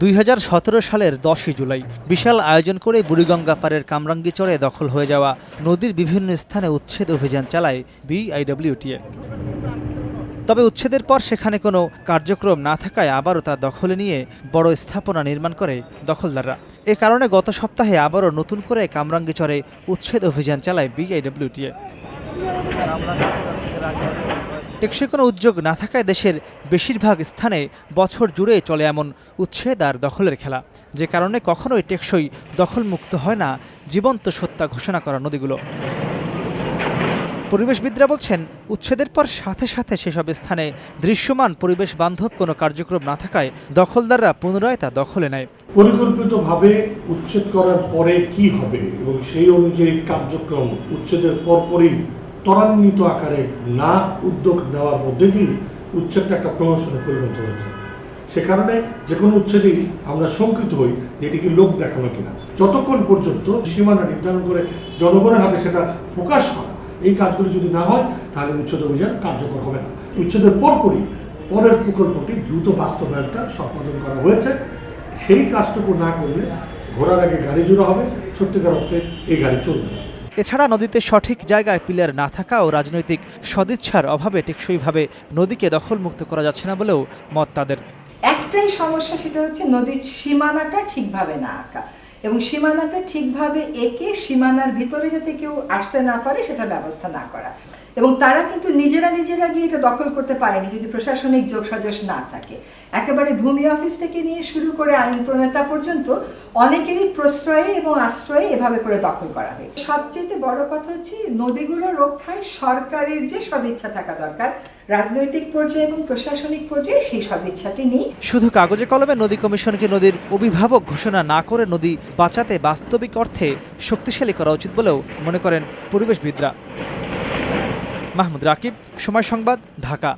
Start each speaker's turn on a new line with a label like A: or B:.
A: 2017 সালের 10 জুলাই বিশাল আয়োজন করে বুড়িগঙ্গা পাড়ের কামরাঙ্গীচরে দখল হয়ে যাওয়া নদীর বিভিন্ন স্থানে উচ্ছেদ অভিযান চালায় বিআইডব্লিউটিএ। তবে উচ্ছেদের পর সেখানে কোনো কার্যক্রম না থাকায় আবারও তা দখলে নিয়ে বড় স্থাপনা নির্মাণ করে দখলদাররা। এ কারণে গত সপ্তাহে আবারও নতুন করে কামরাঙ্গীচরে উচ্ছেদ অভিযান চালায় বিআইডব্লিউটিএ। টেকসই কোনো উদ্যোগ না থাকায় দেশের বেশিরভাগ স্থানে বছর জুড়ে চলে এমন উচ্ছেদ আর দখলের খেলা, যে কারণে কখনোই টেকসই দখলমুক্ত হয় না জীবন্ত সত্তা ঘোষণা করা নদীগুলো। পরিবেশবিদরা বলছেন, উচ্ছেদের পর সাথে সাথে সেসব স্থানে দৃশ্যমান পরিবেশ বান্ধব কোনো কার্যক্রম না থাকায় দখলদাররা পুনরায় তা দখলে নেয়।
B: পরিকল্পিতভাবে উচ্ছেদ করার পরে কি হবে এবং সেই অনুযায়ী কার্যক্রম উচ্ছেদের পরপরই ত্বরান্বিত আকারে না উদ্যোগ নেওয়ার মধ্যে দিয়ে উচ্ছেদটা একটা প্রহসনে পরিণত হয়েছে। সে কারণে যে কোনো উচ্ছেদেই আমরা শঙ্কিত হই যে এটি কি লোক দেখানো কিনা। যতক্ষণ পর্যন্ত সীমানা নির্ধারণ করে জনগণের হাতে সেটা প্রকাশ করা, এই কাজগুলি যদি না হয় তাহলে উচ্ছেদ অভিযান কার্যকর হবে না। উচ্ছেদের পরপরই পরের প্রকল্পটি দ্রুত বাস্তবায়নটা সম্পাদন করা হয়েছে। সেই কাজটুকু না করলে ঘোড়ার আগে গাড়ি জোড়া হবে, সত্যিকার অর্থে এই গাড়ি চলবে না।
A: এছাড়া নদীতে সঠিক জায়গায় পিলার না থাকা ও রাজনৈতিক সদিচ্ছার অভাবে টেকসইভাবে নদীকে দখলমুক্ত করা যাচ্ছে না বলেও মত তাদের।
C: একটাই সমস্যা, সেটা হচ্ছে নদীর সীমানাটা ঠিকভাবে না আঁকা এবং সীমানাটা ঠিকভাবে এঁকে সীমানার ভিতরে যাতে কেউ আসতে না পারে সেটা ব্যবস্থা না করা। এবং তারা কিন্তু নিজেরা গিয়ে এটা দখল করতে পারেনি যদি প্রশাসনিক যোগসাজশ না থাকে। একেবারে ভূমি অফিস থেকে নিয়ে শুরু করে আইন প্রণেতা পর্যন্ত অনেকেরই প্রশ্রয়ে এবং আশ্রয়ে এভাবে করে দখল করা হয়েছে। সবচেয়ে বড় কথা হচ্ছে নদীগুলো রক্ষায় সরকারের যে সদিচ্ছা থাকা দরকার, রাজনৈতিক পর্যায়ে এবং প্রশাসনিক পর্যায়ে সেই সদিচ্ছাটি নেই।
A: শুধু কাগজে কলমে নদী কমিশনকে নদীর অভিভাবক ঘোষণা না করে নদী বাঁচাতে বাস্তবিক অর্থে শক্তিশালী করা উচিত বলেও মনে করেন পরিবেশবিদরা। মাহমুদ রাকিব, সময় সংবাদ, ঢাকা।